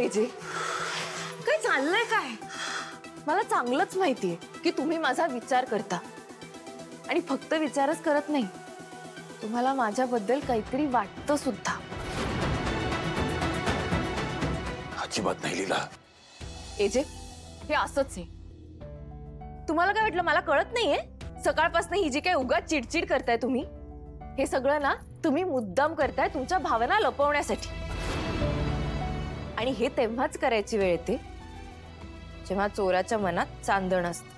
AJ? काय चाललंय काय? मला चांगलंच माहितीये की तुम्ही माझा विचार करता आणि फक्त विचारच करत नाही, तुम्हाला माझ्याबद्दल काहीतरी वाटतं सुद्धा. अजिबात नाही लीला. एजे, हे असंच आहे. तुम्हाला काय वाटलं मला कळत नाहीये? सकाळपासून ही जी काय उगाच चिडचिड करताय तुम्ही, हे सगळं ना तुम्ही मुद्दाम करताय तुमच्या भावना लपवण्यासाठी. आणि हे तेव्हाच करायची वेळ येते जेव्हा चोराच्या मनात चांदण असतं.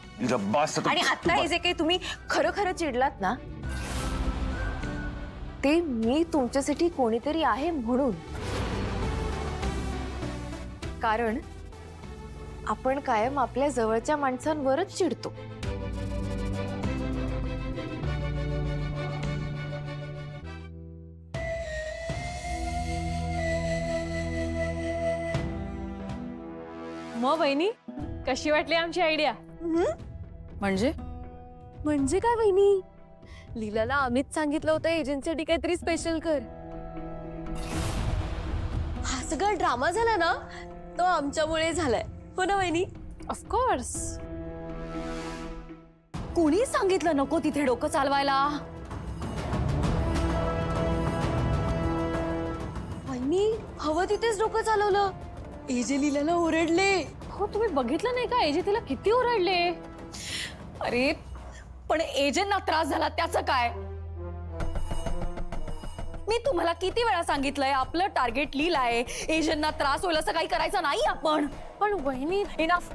आणि आता हे जे काही तुम्ही खरं खरं चिडलात ना, ते मी तुमच्यासाठी कोणीतरी आहे म्हणून. कारण आपण कायम आपल्या जवळच्या माणसांवरच चिडतो. मग वहिनी कशी वाटली आमची आयडिया? म्हणजे म्हणजे काय वहिनी? लीलाला आम्हीच सांगितलं होतं एजन्सीसाठी काहीतरी स्पेशल कर. हा सगळा ड्रामा झाला ना तो आमच्यामुळे झालाय, हो ना वहिनी? ऑफकोर्स. कोणी सांगितलं नको तिथे डोकं चालवायला? वहिनी हवं तिथेच डोकं चालवलं. एजे लीलाला ओरडले. हो, तुम्ही बघितलं नाही का एजे तिला किती ओरडले? अरे पण एजेंना त्रास झाला त्याचं काय? मी तुम्हाला किती वेळा सांगितलंय आपलं टार्गेट लीला आहे, एजेंना त्रास होईल असं काही करायचं नाही आपण. पण वहिनी इनफ.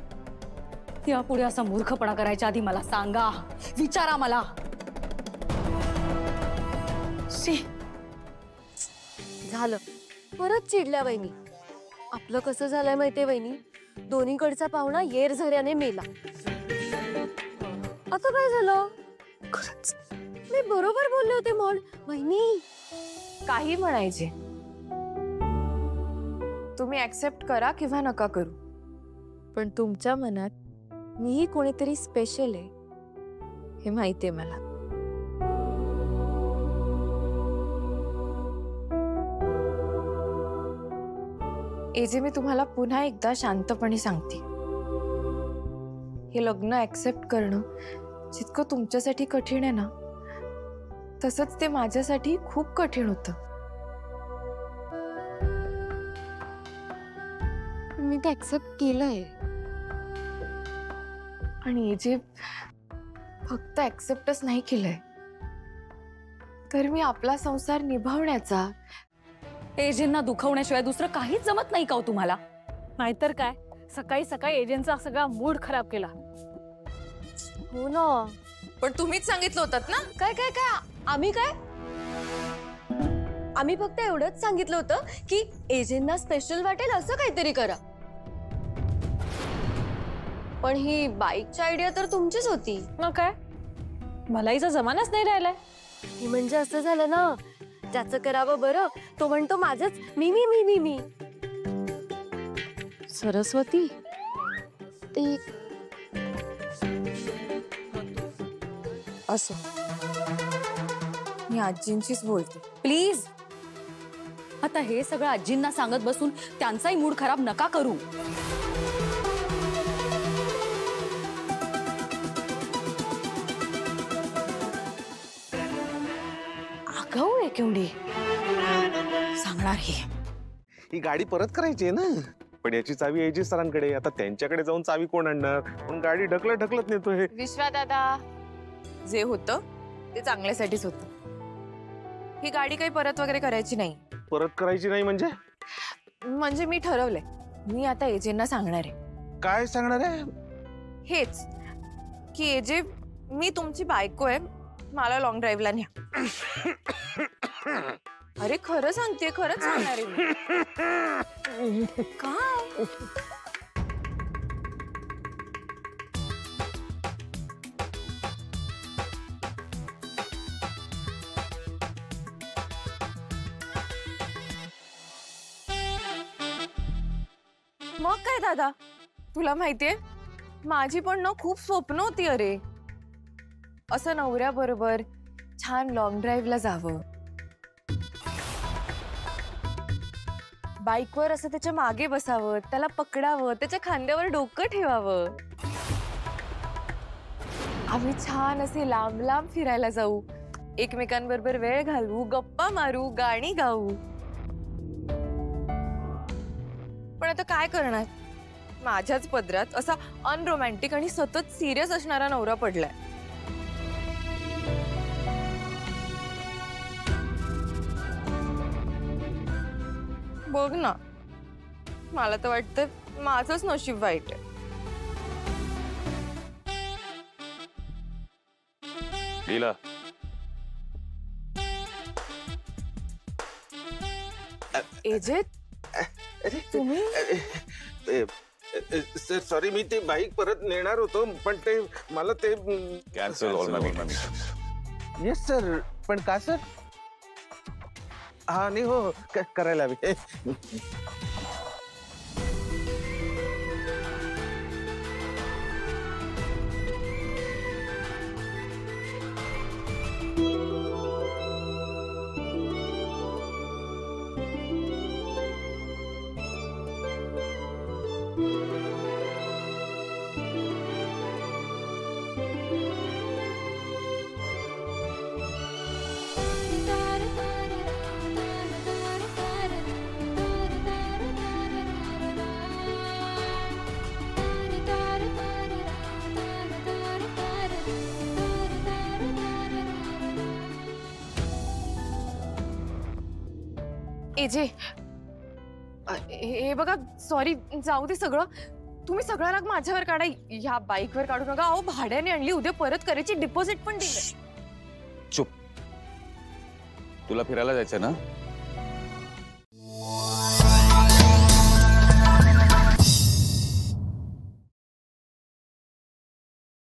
यापुढे असा मूर्खपणा करायच्या आधी मला सांगा, विचारा मला. झालं, परत चिडल्या वहिनी. आपलं कसं झालंय माहितीये वहिनी? दोन्हीकडचा पाहुणा येर झऱ्याने मेला. आता काय झालं? खरंच मी बरोबर बोलले होते मॉड वहिनी. काही म्हणायचे, तुम्ही ऍक्सेप्ट करा किंवा नका करू, पण तुमच्या मनात मीही कोणीतरी स्पेशल आहे हे माहितीये मला. एजे, मी तुम्हाला पुन्हा एकदा शांतपणे सांगते, हे लग्न ऍक्सेप्ट करणं जितकं तुमच्यासाठी कठीण आहे ना, तसंच ते माझ्यासाठी खूप कठीण होतं. मी ते ऍक्सेप्ट केलंय. आणि एजे, फक्त ऍक्सेप्टच नाही केलंय, तर मी आपला संसार निभावण्याचा, एजेंना दुखवण्याशिवाय दुसरं काहीच जमत नाही का हो तुम्हाला? नाहीतर काय, सकाळी सकाळी एजंटचा सगळा मूड खराब केला. हो ना, पण तुम्हीच सांगितलं होतं ना. काय काय काय आम्ही काय? आम्ही फक्त एवढंच सांगितलं होतं की एजंटना स्पेशल वाटेल असं काहीतरी करा. पण ही बाईकची आयडिया तर तुमचीच होती. मग काय, मलाहीचा जमानाच नाही राहिलाय. ही म्हणजे असं झालं ना, ज्याचं करावं बरं तो म्हणतो माझंच मी मी मी मी मी. सरस्वती, ते असं मी आजींशीच बोलते. प्लीज, आता हे सगळं आजींना सांगत बसून त्यांचाही मूड खराब नका करू. आगाऊ आहे केवढी, सांगणार ही गाडी परत करायची आहे ना. पण याची चावी यायची सरांकडे. आता त्यांच्याकडे जाऊन चावी कोण आणणार? पण गाडी ढकलत नेतोय. विश्वा दादा, जे होतं ते चांगल्यासाठीच होतं. ही गाडी काही परत वगैरे करायची नाही. परत करायची नाही म्हणजे? म्हणजे मी ठरवलंय, मी आता एजेंना सांगणार आहे. काय सांगणार आहे? हेच की एजे, मी तुमची बायको आहे, मला लॉंग ड्राईव्हला न्या. अरे खरं सांगते, खरंच सांगणार आहे मी. काय मग काय दादा, तुला माहितीये माझी पण ना खूप स्वप्न होती. अरे असं नवऱ्याबरोबर छान लॉंग ड्राईव्हला जावं, बाईकवर असं त्याच्या मागे बसावं, त्याला पकडावं, त्याच्या खांद्यावर डोकं ठेवावं. आम्ही छान असे लांब लांब फिरायला जाऊ, एकमेकांबरोबर वेळ घालवू, गप्पा मारू, गाणी गाऊ. पण आता काय करणार, माझ्याच पदरात असा अनरोमॅन्टिक आणि सतत सिरियस असणारा नवरा पडलाय. बघ ना, मला तर वाटतं माझंच नशीब वाईट आहे. लीला, एजे, तुम्ही सर सॉरी, मी ते बाईक परत नेणार होतो, पण ते मला ते कॅन्सल ऑल माय येस सर. पण का सर? हा नाही हो, करायला हवी. एजे, हे बघा, सॉरी, जाऊ दे सगळं. तुम्ही सगळा राग माझ्यावर काढा, ह्या बाईकवर काढू नका. अहो, भाड्याने आणली, उद्या परत करायची, डिपॉझिट पण दिलं. चुप. तुला फिरायला जायचं ना,